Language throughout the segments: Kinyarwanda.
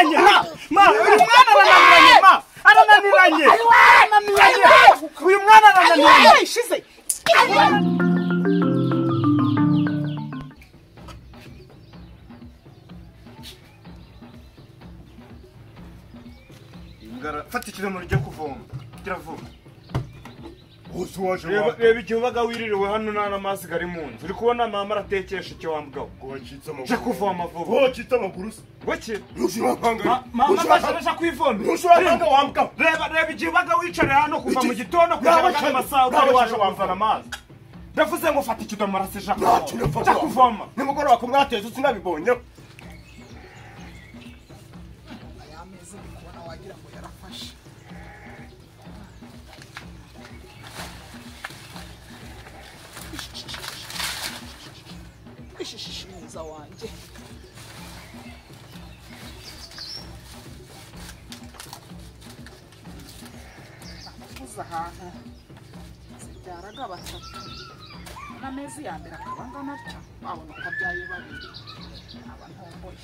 arananiranye ma uyu mwana arananiranye ma arananiranye uyu mwana arananiranye shize ingara fatikira mu ryo kuvoma kiravuga reba igihubaga wiririwe hano nta n'amazi gari mu nzu uri kubona mama aratekesha icyo wambwaho je kuvoma vuba wacitse amaguru se wiki mama bashaka kwivoma ntushobora wambwaho reba igihubaga wicare hano kuva mu gitondo kugera kandi amasaha utari waje wamvana amazi ndavuze ngo fata ikidomora se ja kuvoma nimugoroba ko mwateze sinabibonye Ishishimiza wanje nakuza ahantu zibyaraga batatu n'amezi ya mbere akabanga naca babona ko byaye babiri aba ntomboye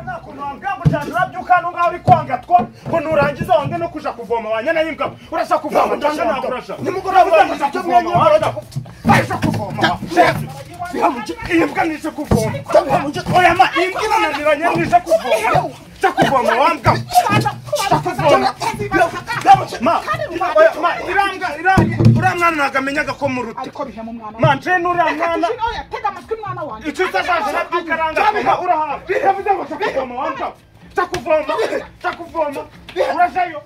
nakuntu wambwira ngo cyane urabyuka hano ngaho uri kwangatwa ngo nurangiza wange no kuja kuvoma wanyana y'imbwa urashaka kuvoma cyangwa ntabwo urashaka nimugoroba urashaka kuvoma imbwa nije kuvoma oya ma imbwa inaniranye nije kuvoma cha kuvoma wambwa cha kuvoma ma iramwana nagamenyaga ko muruta ariko bihema umwana ma nje nuramwana oya tega amatwi mwana wanje icyo utazaje nabyukaranga urahawe bivuze ngo cha kuvoma wambwa cha kuvoma urashayo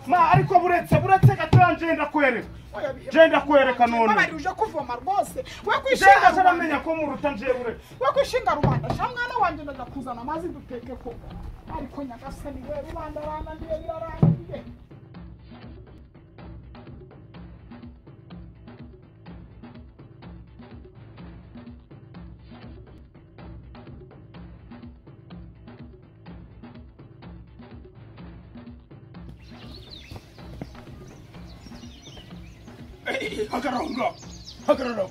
ma ariko buretse gatoya ngenda kwereka none bari uje kuvoma rwose we kwishinga aramenya ko muruta nje buretse we kwishinga rubanda sha mwana wanje ndaza kuzana amazi duteke ko ariko nyagasani we rubanda rana ndiye birarangiye hagarara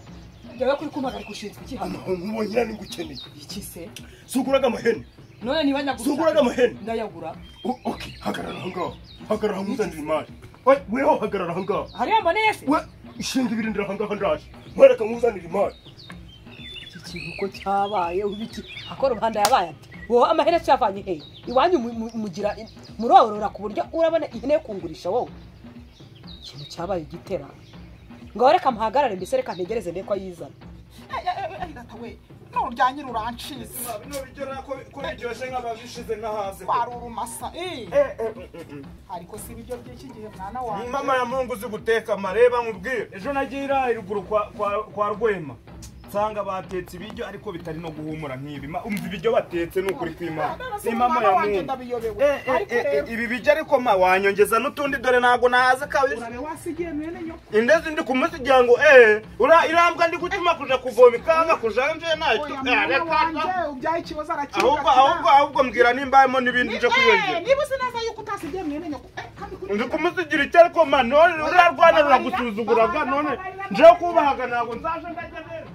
Ndewe kuri kumagara kushinzwe iki hano nkubonye ni ngukeneye iki se suguraga amahene none niba nyagura suguraga amahene ndayagura okay hagarara ngaho hagarara muzanira imari weho hagarara ngaho hari amanese we ishinga ibirindira ngaho ndaje mwereka muzanira imari iki kintu ko cyabaye ubiki akora ubanda yabaye ati wowe amahene cyavanye he iwanyu mugira murorora ku buryo urabona ihene kungurisha wowe ikintu cyabaye gitera ngo reka mpahagarare mbese reka ntegereze ndeko yizana we no ryanyira urancize no bigera ko biryoshe nk'ababishize nk'ahase kwarurumasa ariko si ibiryo by'iki gihe mwana wawe mama ya Mungu uzi guteka mareba nkubwire ejo nagira iruguru kwa Rwema nsanga batetse ibiryo ariko bitari no guhumura nk'ibi umva ibiryo batetse n'ukuri kw'Imana ni mama ya Mungu ibi bijya ariko ma wanyongeza n'utundi dore nago nahaze kabisa urabe wasigiye mwene nyo indezi ndi kumusigira ngo irambwa ndi gutuma kuja kuvoma ikanga kujanje nacyo ubyaye ikibazo arakivuga ahubwo mbwira nimbayemo n'ibindi nje kwiyongera niba uzi neza yuko utasigiye mwene nyo ndi kumusigira icyo ariko ma none urarwana ruragusuzuguraga none nje kubahaga nago nzaje ndajya neza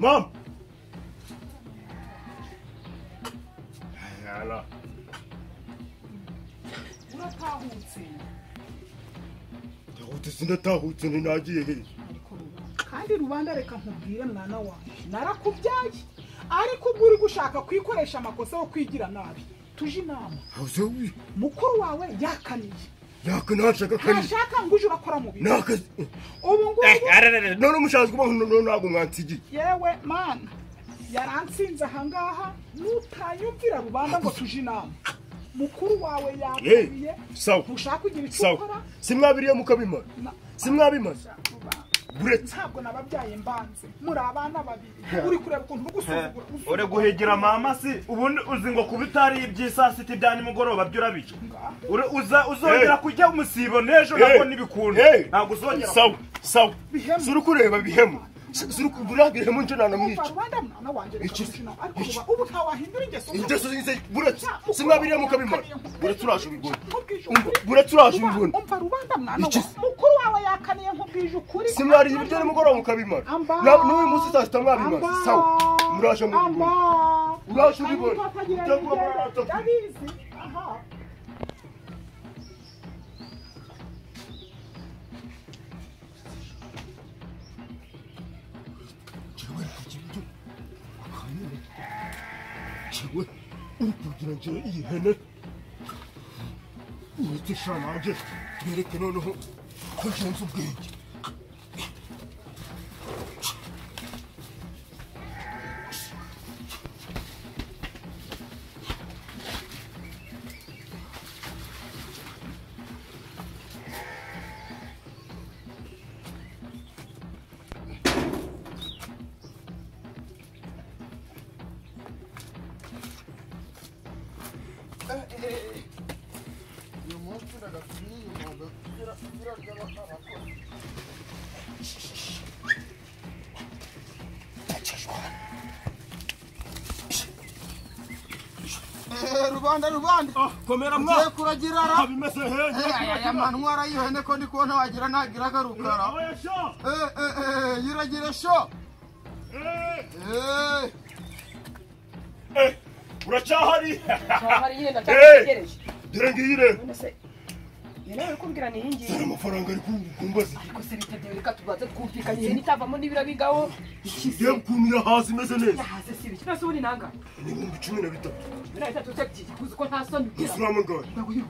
Mom. Yala. uratahutse Sinatahutse nagiye he. kandi rubanda reka nkubwire mwana wawe narakubyaye ariko ubwo uri gushaka kwikoresha amakosa yo kwigira nabi tuje inama Hauzewi. mukuru wawe yakaniye Yakanashaka kani. ntashaka ngo uje urakora mu bintu Nakazi. ubu ngubu None umushaje kuba ntabwo mwansigi. yewe mana yaransinze ahangaha nutayumvira rubanda ngo tuje inama mukuru wawe yakaniye Sawa. ntushaka kugira icyo ukora Simwabiriye mukabimara. Simwabimaze. buretse ntabwo nababyaye mbanze muri abana babiri uri kureba ukuntu ugusuzugura uri guhigira mama si ubundi uzi ngo kuba utari iby'isasita ibya nimugoroba byo urabica uzongera kujya umusibo n'ejo nabwo n'ibikunda ntabwo uzongera sawa suri kureba bihemu suri kubura bihemu nje nanamwica ubu ntawahindura ingeso zise buretse simwabiriye mukabimara buretse uraje ubibona buretse uraje ubibona umva rubanda mwana mukuru wawe yakaniye nkubwije ukuri simwari ibiryo nimugoroba mukabimara n'uyu munsi saa sita mwabimara sawa muraje mubibona uraje ubibona ndabizi aha we uri kugira ngo iyi hene uretse shananje twereke noneho ko ngenze ubwenge rubanda komera mwa ugiye kuragira ra bimeze henge aya mantwara yihene ko ndi kubona wagira nagira garukara yiragira sho uracyahari nyine ndategereje dore ngiyire yewe kumbwira ni ingi dore amafaranga ari kumbaza ariko se bitadeye reka tubaze twumvikanye ihene itavamo n'ibira bigaho ikize ukuntu yahaze imeze neza yahaze si biki nase ubundi nanga ni 13,000 birahita tutekije kuzi ko nta soni ugira usurama ngari ndaguha 500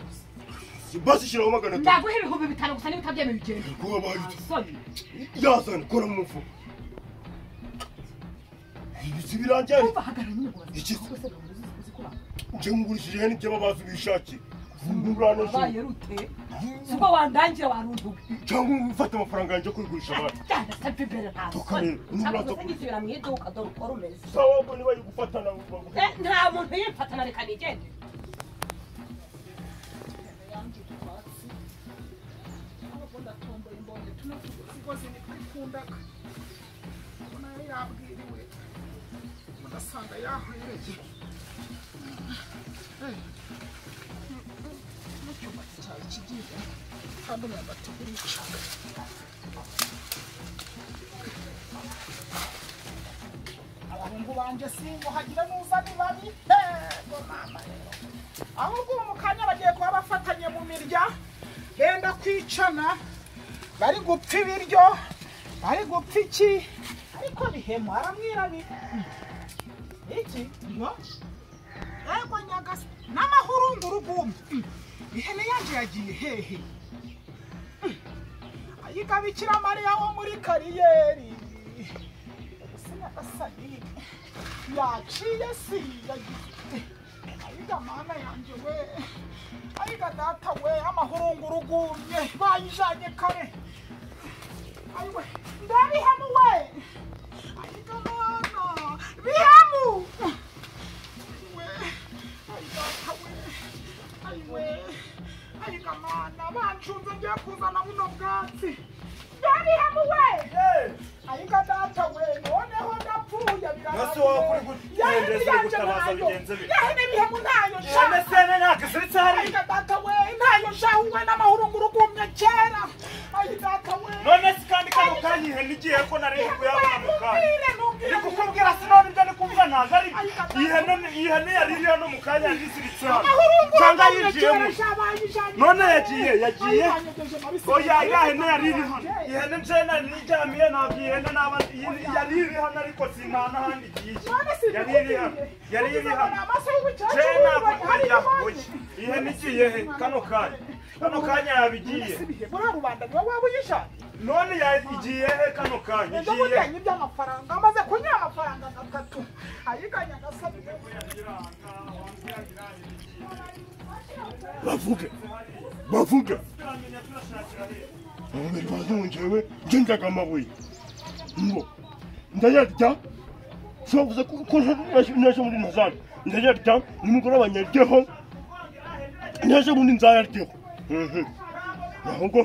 gusa basi shiraho 300 ndaguha 500 gusa niba utabyemeye ugende kuba bahita soni yazana kora mu mufu ibisi birangiye umva hagara nyine ngo iki uzi kuba uje ngurishije ihene ibyo babazi bishakiye ngurane baye rute suko wandangira waruntu cyangwa ufata amafaranga yanjye kwigurisha abandi cyane se bibere nta tukareba n'uraza kugisubira mu iduka dore uko rumeze sawa ubwo niba yigufatana nta muntu yifatana reka nigende ndasanga yahwereye mu cyumba cyawe kigiye kandi umwambati urica abahungu banje singo hagira nuza nibabi ngo mama ahubwo mu kanya bagiye kuba bafatanye mu mirya benda kwicana bari gupfa ibiryo bari gupfa iki ariko bihemu aramwirabi iki ngo ego nyagasi n'amahurunguru gumbi ihene yanje yagiye hehe ayigabikira mariya wo muri kariyeri sinyagasani yaciye si yagiye ayiga mana yanje we ayiga data we amahurunguru gumye bayijanye kare ayiwe ndabihemu we ayiga mana bihemu ayiga mana bancunze ngiye kuzana buno bwatsi ndabihemu we ayiga data we noneho ndapfuye Nasi wowe kuri gutendeza gutabaza bigenze bite yahene bihemu ntayo ihene sene ntagiziritse hari ayiga data we ntayo shahuwe n'amahurunguru gumye kera ayiga data we none si kandi kano kanya ihene igiye ko nari kuyabona mu kanya ndi kukubwira sinone ibyo ndi kumva ntago ari ihene yari iri hano mu kanya yagiziritse hano cyangwa yinjiyemo none yagiye oya iriya hene yari iri hano ihene nje nari niryamiye ntabwo ihene naba yari iri hano ariko sinta n'ahandi igiye yari iri hano je ntabwo kujya oya ihene igiye he kano kanya yabigiye muri rubanda niwe waba uyijanye none yagiye he kano kanya igiye ndabujyanye iby'amafaranga amaze kunyura amafaranga gatatu ayiganya gasabye bavuge umubiri wazunjewe ngendaga amabuye ngo ndayarya shobuze ko nashe muri nazari ndayarya nimugoroba nyaryeho nashe muri nzayaryeho ahubwo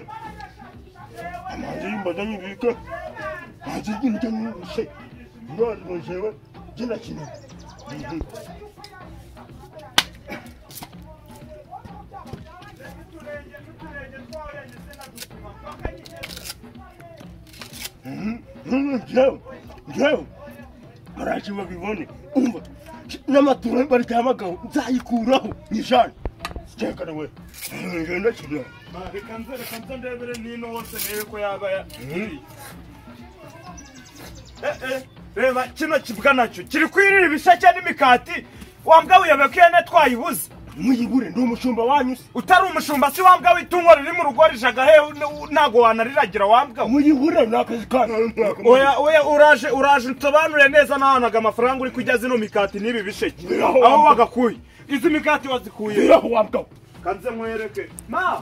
amazi y'imbaga nyibike amazi y'indya n'ubuse ndazunjewe genda kinini njyewe baraje babibone umva n'amatura baryamagaho nzayikuraho nijana cyekana we ngenda kinini reka nze ndebere nino wose nebe ko yaba reba kino kibwa nacyo kiri kwirira ibisheke n'imikati wambwa wiyobe ko ihene twayibuze muyibure ndi umushumba wanyu se utari umushumba si wambwa w'itungo riri mu rugo rijaga he ntago wanariragira wambwa muyibure ni akazi kanyu oya uraje nsobanure neza n'ahanaga amafaranga uri kujya zino mikati n'ibi bisheke aho wagakuye izi mikati wazikuye biraho wambwa kanze nkwereke mama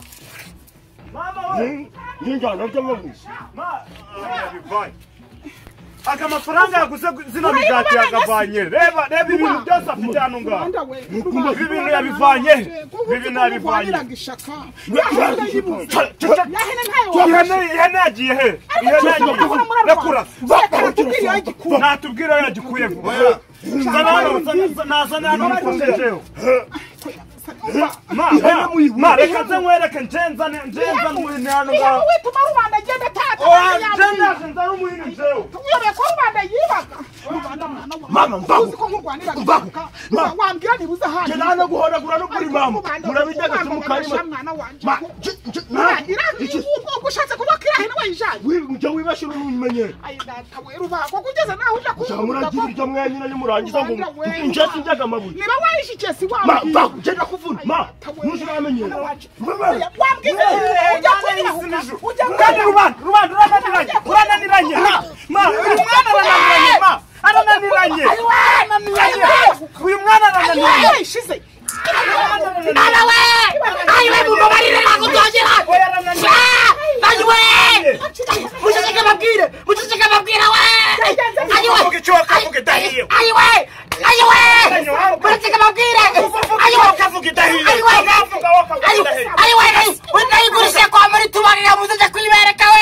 we njyana ry'amabuye yabivaye aka mafaranga yaguze zino migati yagavanye reba ibintu byose afite hano ngaho ibi bintu yabivanye ihene yagiye he rekura natubwira yagikuye vuba nazana hano mufashejeho ma reka nze nkwereke njenzane umuhini hano ngaho wituma rubanda agenda njendaje nzana umuhini njewe uyobe ko rubanda yibaga mama mbaho uzi ko nkurwanira wambwira nibuze hano kenana guhoragura no kuri mama murabijyaga tumukarima ushatse kuba kirahene wayijanye ujya wibashira n'umenyere ayi data we rubago kugeza naho uja kuja muragira ibyo mwenyine nimurangiza ngo njye sinjaga amabuye niba wayishikiye si ma wambwira mbaho genda kuvuna ma ntushiramenyera wambwira ujya kandi rubanda urananiranye ma uyu mwana arananiranye ma arananiranye uyu mwana arananiranye shize mwana we ayiwe mubabarire ntabwo byongera ayiwe muceceke babwire we uvuga icyo wakavuga idahiye ayiwe muceceke babwire ayiwe wakavuga idahiye ayiwe ndayigurishe kwa muri tubarira muzeje kuyibereka we